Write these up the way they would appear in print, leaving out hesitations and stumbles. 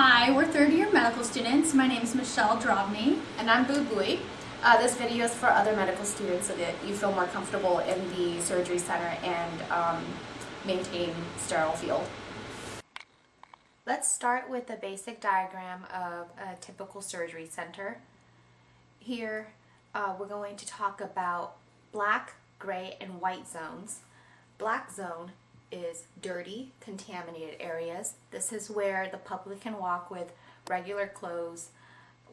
Hi, we're third-year medical students. My name is Michelle Drobny. And I'm Boo Bui. This video is for other medical students so that you feel more comfortable in the surgery center and maintain sterile field. Let's start with a basic diagram of a typical surgery center. Here we're going to talk about black, gray, and white zones. Black zone is dirty, contaminated areas. This is where the public can walk with regular clothes.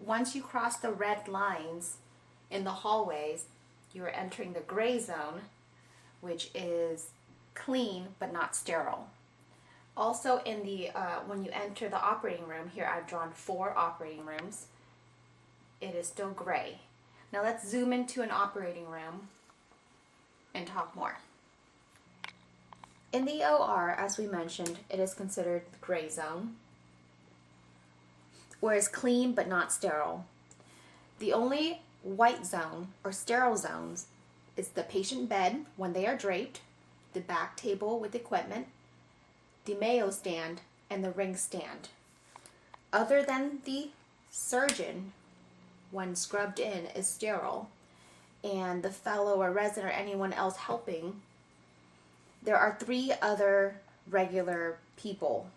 Once you cross the red lines in the hallways, you're entering the gray zone, which is clean but not sterile. Also in the when you enter the operating room, here I've drawn 4 operating rooms. It is still gray. Now let's zoom into an operating room and talk more. In the OR, as we mentioned, it is considered the gray zone, where it's clean but not sterile. The only white zone or sterile zones is the patient bed when they are draped, the back table with equipment, the Mayo stand, and the ring stand. Other than the surgeon, when scrubbed in, is sterile, and the fellow or resident or anyone else helping, there are 3 other regular people.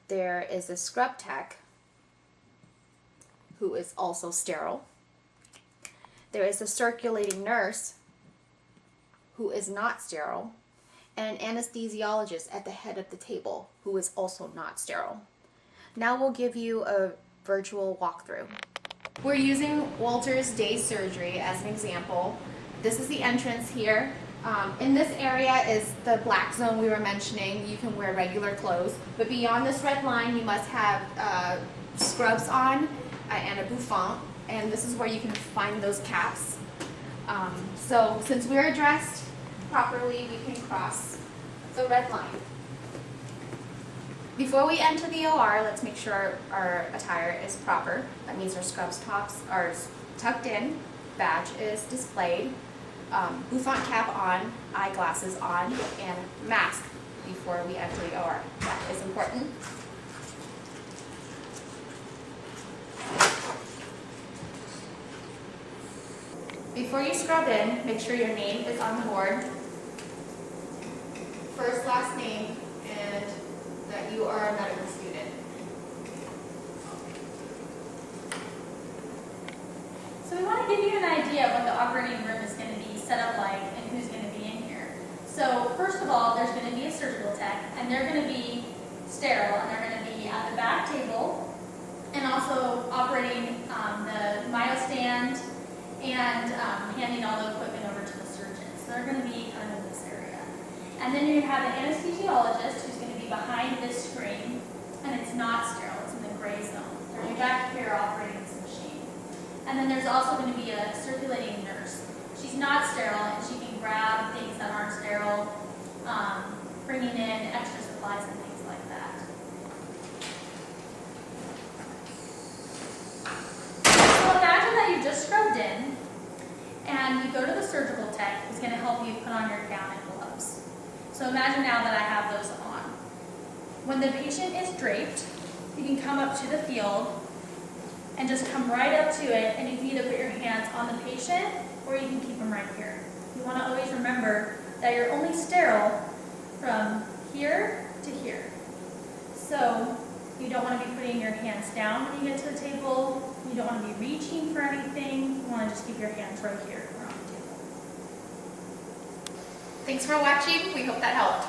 There is a scrub tech, who is also sterile. There is a circulating nurse, who is not sterile, and an anesthesiologist at the head of the table, who is also not sterile. Now we'll give you a virtual walkthrough. We're using Walters Day Surgery as an example. This is the entrance here. In this area is the black zone we were mentioning. You can wear regular clothes, but beyond this red line you must have scrubs on and a bouffant, and this is where you can find those caps. So since we're dressed properly, we can cross the red line. Before we enter the OR, let's make sure our attire is proper. That means our scrubs tops are tucked in, badge is displayed, bouffant cap on, eyeglasses on, and mask before we enter the OR. That is important. Before you scrub in, make sure your name is on the board. First, last name, and that you are a medical student. So we want to give you an idea of what the operating room is going to be set up like and who's going to be in here. So first of all, there's going to be a surgical tech, and they're going to be sterile, and they're going to be at the back table and also operating the Mayo stand and handing all the equipment over to the surgeon. So they're going to be kind of in this area. And then you have an anesthesiologist who's going to be behind this screen, and it's not sterile, it's in the gray zone. They're going to be back here operating this machine. And then there's also going to be a circulating nurse. She's not sterile, and she can grab things that aren't sterile, bringing in extra supplies and things like that. So imagine that you just scrubbed in, and you go to the surgical tech who's going to help you put on your gown and gloves. So imagine now that I have those on. When the patient is draped, you can come up to the field and just come right up to it, and you can either put your hands on the patient or you can keep them right here. You want to always remember that you're only sterile from here to here. So you don't want to be putting your hands down when you get to the table. You don't want to be reaching for anything. You want to just keep your hands right here around the table. Thanks for watching. We hope that helped.